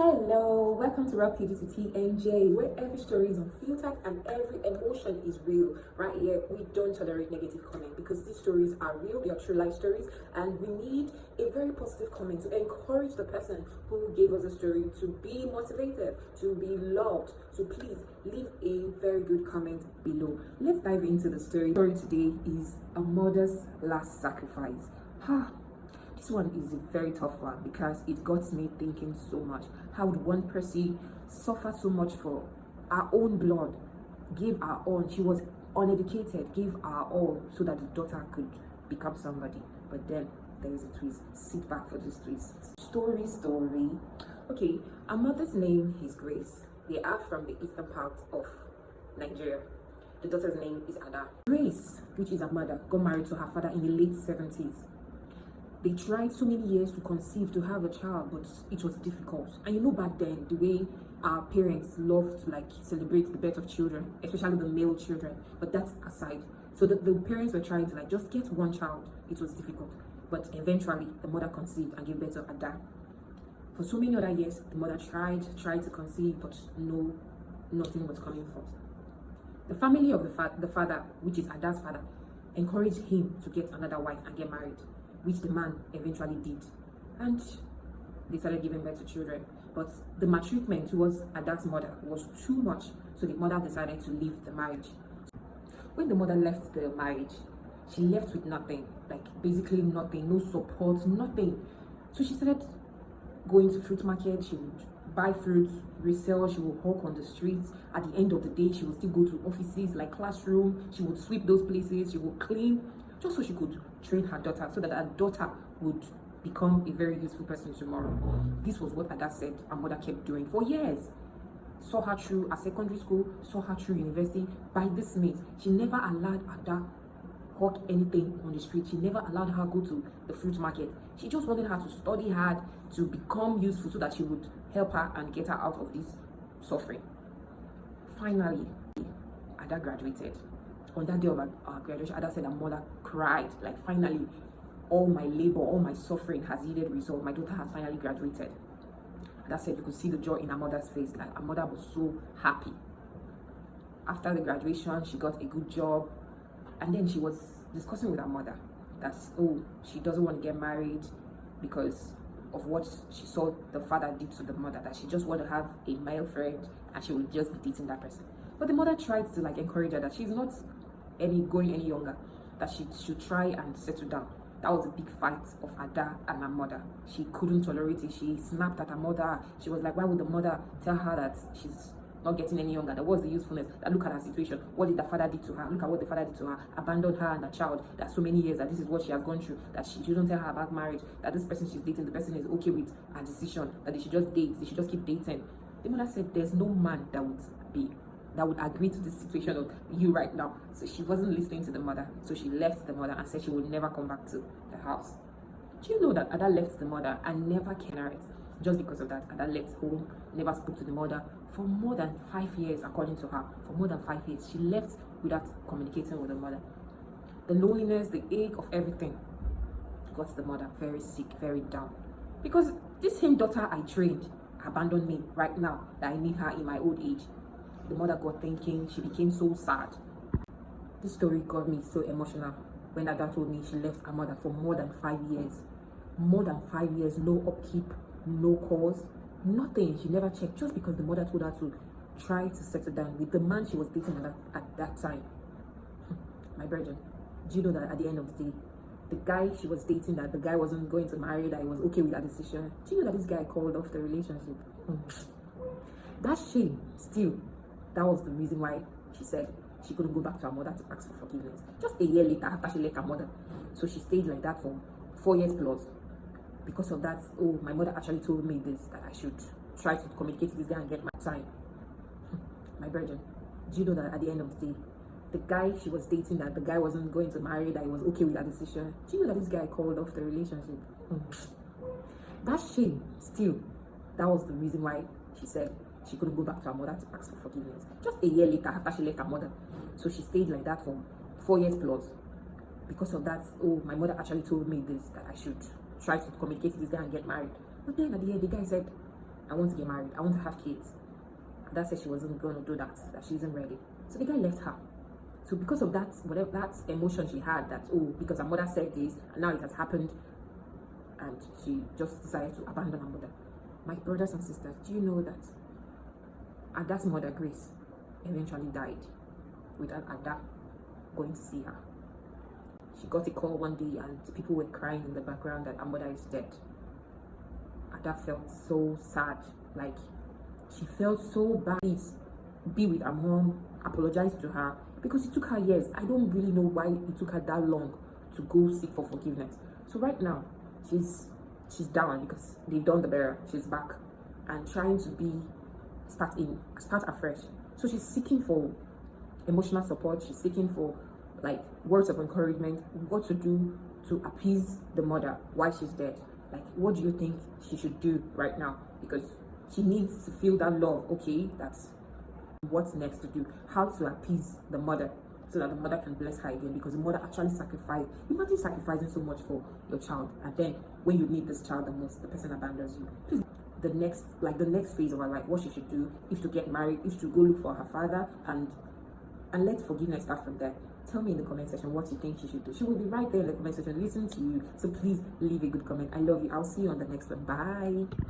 Hello, welcome to Rap PDT TNJ, where every story is unfiltered and every emotion is real. Right here, we don't tolerate negative comment because these stories are real, they are true life stories, and we need a very positive comment to encourage the person who gave us a story to be motivated, to be loved. So please leave a very good comment below. Let's dive into the story. The story today is a mother's last sacrifice. This one is a very tough one because it got me thinking so much. How would one person suffer so much for our own blood, give our own? She was uneducated, give our all so that the daughter could become somebody. But then there is a twist. Sit back for this twist. Story. Okay, our mother's name is Grace. They are from the eastern part of Nigeria. The daughter's name is Ada. Grace, which is her mother, got married to her father in the late 70s. They tried so many years to conceive, to have a child, but it was difficult. And you know, back then, the way our parents loved to celebrate the birth of children, especially the male children. But that's aside. So the parents were trying to just get one child. It was difficult. But eventually, the mother conceived and gave birth to Ada. For so many other years, the mother tried to conceive, but nothing was coming forth. The family of the father, which is Ada's father, encouraged him to get another wife and get married, which the man eventually did, and they started giving birth to children. But the maltreatment towards Ada's mother was too much, so the mother decided to leave the marriage. When the mother left the marriage, she left with nothing, basically nothing, no support, nothing. So she started going to fruit market. She would buy fruits, resell, she would hawk on the streets. At the end of the day, she would still go to offices like classroom. She would sweep those places, she would clean, just so she could train her daughter, so that her daughter would become a very useful person tomorrow. This was what Ada said her mother kept doing for years. Saw her through her secondary school, saw her through university. By this means, she never allowed Ada hawk anything on the street. She never allowed her go to the fruit market. She just wanted her to study hard, to become useful, so that she would help her and get her out of this suffering. Finally, Ada graduated. On that day of our graduation, Ada said her mother cried, finally, all my labor, all my suffering has yielded result. My daughter has finally graduated. Ada said you could see the joy in her mother's face. Her mother was so happy. After the graduation, she got a good job. And then she was discussing with her mother that, she doesn't want to get married because of what she saw the father did to the mother, that she just want to have a male friend and she will just be dating that person. But the mother tried to encourage her that she's not going any younger, that she should try and settle down. That was a big fight of Ada and her mother. She couldn't tolerate it. She snapped at her mother. She was like, why would the mother tell her that she's not getting any younger? That was the usefulness. That look at her situation. What did the father do to her? Look at what the father did to her. Abandoned her and her child. That so many years, that this is what she has gone through. That she shouldn't tell her about marriage. That this person she's dating, the person is okay with her decision. That they should just date. They should just keep dating. The mother said there's no man that would agree to this situation of you right now. So she wasn't listening to the mother. So she left the mother and said she would never come back to the house. Do you know that Ada left the mother and never came married? Just because of that, Ada left home, never spoke to the mother for more than 5 years, according to her. For more than 5 years, she left without communicating with the mother. The loneliness, the ache of everything got the mother very sick, very down. Because this same daughter I trained abandoned me right now that I need her in my old age. The mother got thinking, she became so sad. This story got me so emotional when Ada told me she left her mother for more than 5 years. More than 5 years, no upkeep, no calls, nothing. She never checked, just because the mother told her to try to settle down with the man she was dating at that time. My brethren, do you know that at the end of the day, the guy she was dating, that the guy wasn't going to marry, that he was okay with her decision, do you know that this guy called off the relationship? That shame, still, that was the reason why she said she couldn't go back to her mother to ask for forgiveness. Just a year later, after she left her mother. So she stayed like that for 4 years plus. Because of that, my mother actually told me this, that I should try to communicate with this guy and get my time. My brethren, do you know that at the end of the day, the guy she was dating, that the guy wasn't going to marry, that he was okay with her decision, do you know that this guy called off the relationship? That shame, still, that was the reason why she said she couldn't go back to her mother to ask for forgiveness. Just a year later, after she left her mother. So she stayed like that for 4 years plus. Because of that, my mother actually told me this, that I should try to communicate with this guy and get married. But then at the end, the guy said I want to get married, I want to have kids. And Dad said she wasn't going to do that, that she isn't ready. So the guy left her. So because of that, whatever that emotion she had, that, oh, because her mother said this and now it has happened, and she just decided to abandon her mother. My brothers and sisters, do you know that Ada's mother, Grace, eventually died without Ada going to see her? She got a call one day and people were crying in the background that her mother is dead. Ada felt so sad, like she felt so bad. Please be with her mom, apologize to her, because it took her years. I don't really know why it took her that long to go seek for forgiveness. So right now she's down because they've done the burial. She's back and trying to start afresh. So she's seeking for emotional support. She's seeking for like words of encouragement, what to do to appease the mother while she's dead. Like, what do you think she should do right now? Because she needs to feel that love. Okay, that's what's next to do. How to appease the mother so that the mother can bless her again, because the mother actually sacrificed. Imagine sacrificing so much for your child, and then when you need this child the most, the person abandons you. Please, the next phase of her life, what she should do, if to get married, if to go look for her father, and let forgiveness start from there. Tell me in the comment section what you think she should do. She will be right there in the comment section listening to you. So please leave a good comment. I love you. I'll see you on the next one. Bye.